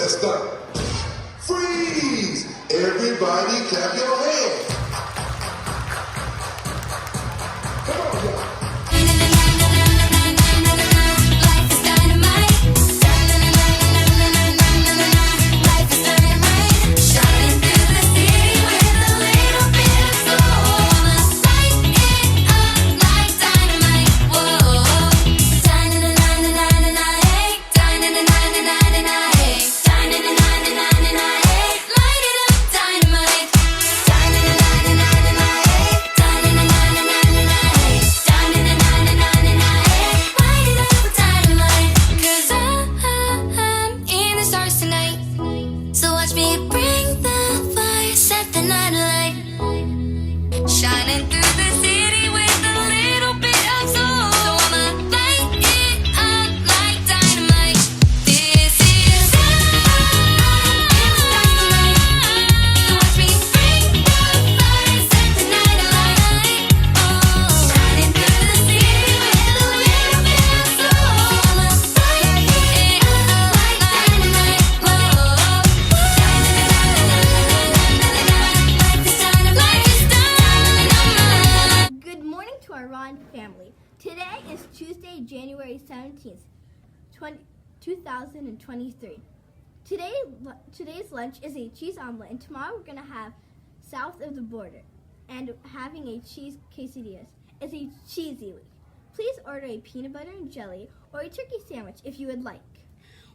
Let's start. Freeze! Everybody clap your hands. Come on, y'all. Life is dynamite. Life is dynamite. Shining through the city with a little bit of soul. Light it up like dynamite. Whoa. Dynamite, dynamite, dynamite. Light it up, dynamite. Cause I'm in the stars tonight. So watch me bring the fire, set the night alight. Shining through the city with a little bit of soul. So I'ma light it up like dynamite. This is I'm in the stars tonight. So watch me bring the fire, set the night alight. Oh, shining through the city with a little bit of soul. I'ma light it up like dynamite. Whoa, life is dynamite. Good morning to our Rahn family. Today is Tuesday, January 17th, 2023. Today's lunch is a cheese omelet, and tomorrow we're going to have south of the border and having a cheese quesadillas. It's a cheesy week. Please order a peanut butter and jelly or a turkey sandwich if you would like.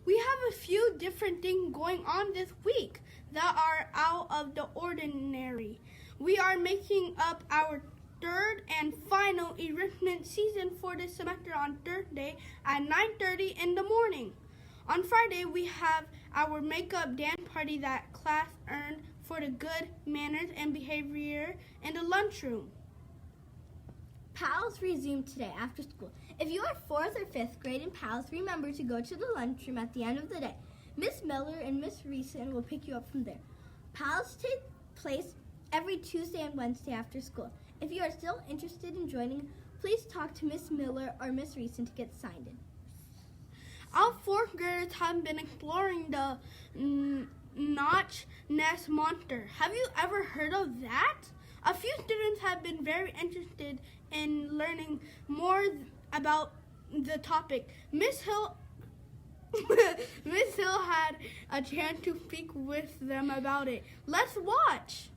We have a few different things going on this week that are out of the ordinary. We are making up our third and final enrichment season for this semester on Thursday at 9:30 in the morning. On Friday, we have our makeup dance party that class earned for the good manners and behavior in the lunchroom. PALS resumed today after school. If you are 4th or 5th grade in PALS, remember to go to the lunchroom at the end of the day. Miss Miller and Miss Reeson will pick you up from there. PALS take place every Tuesday and Wednesday after school. If you are still interested in joining, please talk to Miss Miller or Miss Reeson to get signed in. Our 4th graders have been exploring the Notch Nest Monster. Have you ever heard of that? A few students have been very interested in learning more about the topic. Miss Hill had a chance to speak with them about it. Let's watch.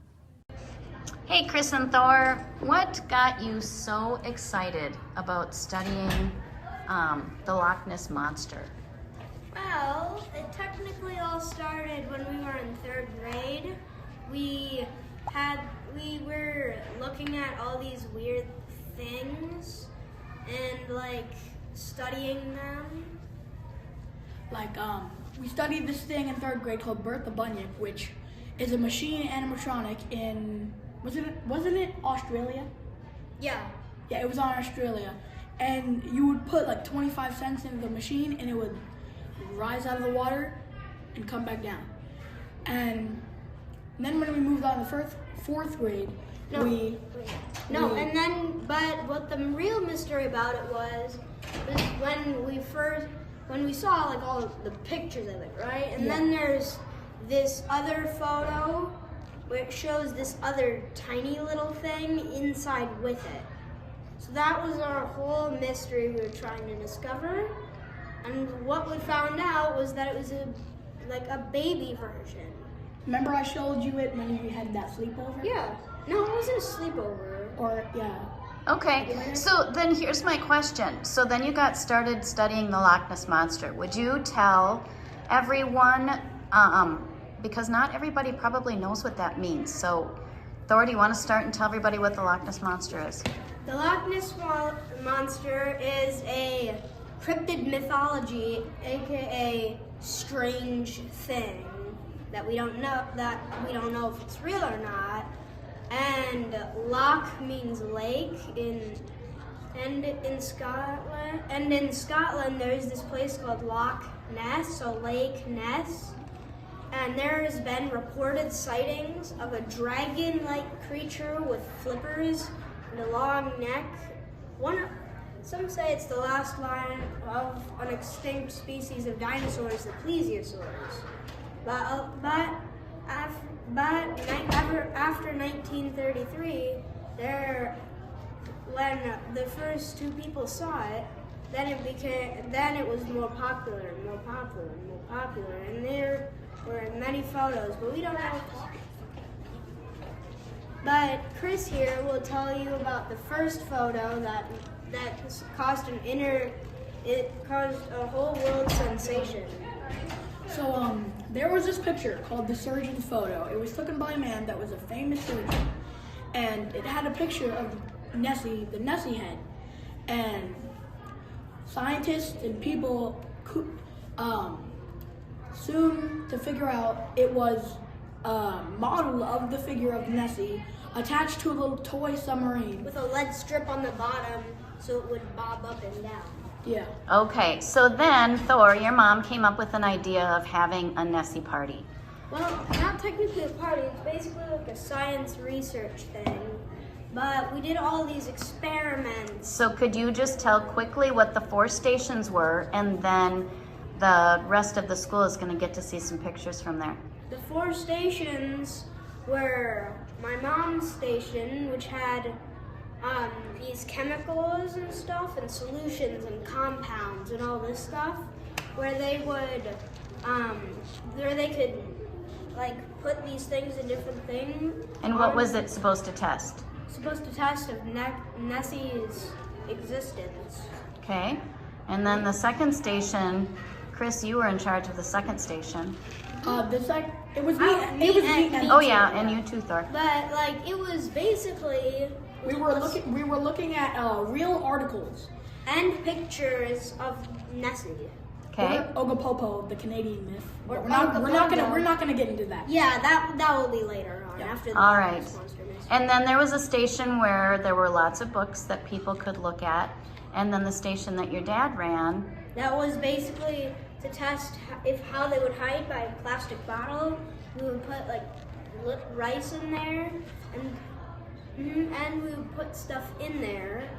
Hey, Chris and Thor, what got you so excited about studying the Loch Ness Monster? Well, it technically all started when we were in 3rd grade. We were looking at all these weird things and studying them. We studied this thing in 3rd grade called Bertha Bunyip, which is a machine animatronic in, wasn't it Australia? Yeah. Yeah, it was on Australia. And you would put 25 cents into the machine and it would rise out of the water and come back down. And then when we moved on to 4th grade, But what the real mystery about it was when we saw all the pictures of it, right? And then there's this other photo which shows this other tiny little thing inside with it. So that was our whole mystery we were trying to discover. And what we found out was that it was a baby version. Remember I showed you it when we had that sleepover? Yeah. No, it wasn't a sleepover. Or, yeah. Okay, so then here's my question. So then you got started studying the Loch Ness Monster. Would you tell everyone, because not everybody probably knows what that means. So, Thor, do you want to start and tell everybody what the Loch Ness Monster is? The Loch Ness Monster is a cryptid mythology, aka strange thing that we don't know if it's real or not. And Loch means lake in Scotland. And in Scotland there's this place called Loch Ness, so Lake Ness. And there has been reported sightings of a dragon-like creature with flippers and a long neck. Some say it's the last line of an extinct species of dinosaurs, the plesiosaurs. But after 1933, when the first two people saw it, then it was more popular, and there were many photos, but we don't know. But Chris here will tell you about the first photo that caused a whole world sensation. So there was this picture called the surgeon's photo. It was taken by a man that was a famous surgeon, and it had a picture of Nessie, the Nessie head, and scientists and people soon to figure out it was a model of the figure of Nessie attached to a little toy submarine With a lead strip on the bottom so it would bob up and down. Yeah. Okay, so then Thor, your mom came up with an idea of having a Nessie party. Well, not technically a party, it's basically like a science research thing. But we did all these experiments. So could you just tell quickly what the 4 stations were, and then the rest of the school is going to get to see some pictures from there. The 4 stations were my mom's station, which had these chemicals and stuff, and solutions and compounds and all this stuff, where they could like put these things in different things. And what was it supposed to test? Supposed to test of Nessie's existence. Okay, and then the second station, Chris, you were in charge of the second station. It was me. Oh yeah, and you too, Thor. But like it was basically We were looking at real articles. and pictures of Nessie. Okay. Ogopopo, the Canadian myth. Or We're not Ogopopo. gonna get into that. Yeah, that will be later on after the All right. monster mystery. And then there was a station where there were lots of books that people could look at, and then the station that your dad ran. That was basically to test how they would hide by a plastic bottle. We would put like rice in there, and we would put stuff in there.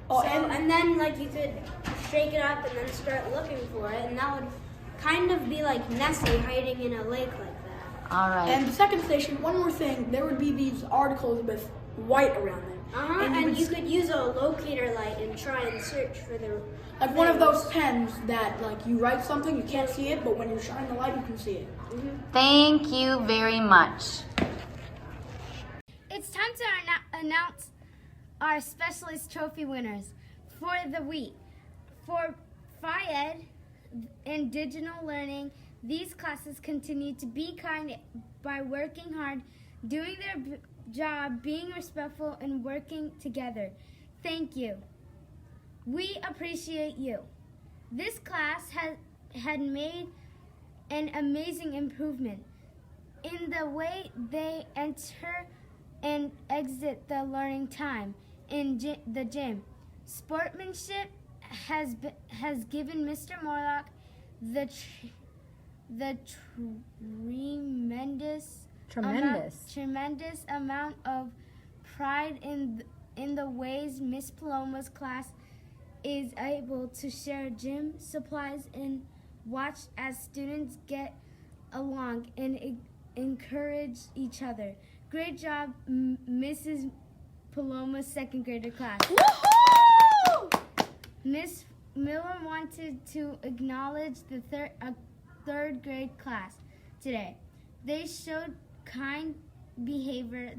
Oh, So, and then like you could shake it up and then start looking for it, and that would kind of be like Nessie hiding in a lake like that. All right. And the second station, one more thing, there would be these articles with white around them. And you could use a locator light and try and search for the Like one of things. those pens that like you write something, you can't see it, but when you shine the light, you can see it. Thank you very much. It's time to announce our specialist trophy winners for the week. For Phi-Ed and digital learning, these classes continue to be kind by working hard, doing their job, being respectful, and working together. Thank you. We appreciate you. This class had made an amazing improvement in the way they enter and exit the learning time in the gym. Sportsmanship has given Mr. Morlock the tremendous amount of pride in the ways Miss Paloma's class is able to share gym supplies and watch as students get along and encourage each other. Great job, Mrs. Paloma's second grader class. Woohoo! Miss Miller wanted to acknowledge the third grade class today. They showed kind behavior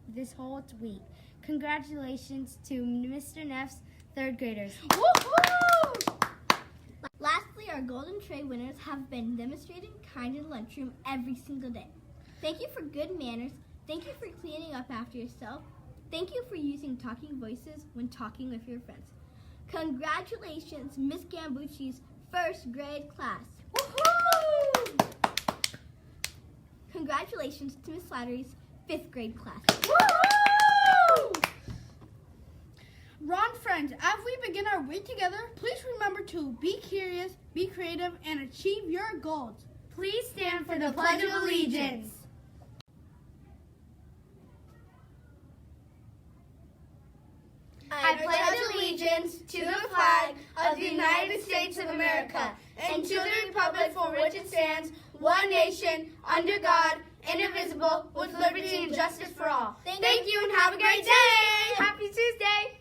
this whole week. Congratulations to Mr. Neff's third graders. Woohoo! Lastly, our Golden Tray winners have been demonstrating kind in the lunchroom every single day. Thank you for good manners. Thank you for cleaning up after yourself. Thank you for using talking voices when talking with your friends. Congratulations, Miss Gambucci's first grade class. Woohoo! Congratulations to Miss Slattery's fifth grade class. Woohoo! Rahn friends, as we begin our week together, please remember to be curious, be creative, and achieve your goals. Please stand for the Pledge of Allegiance. I pledge allegiance to the flag of the United States of America and to the republic for which it stands, one nation, under God, indivisible, with liberty and justice for all. Thank you and have a great day. Happy Tuesday.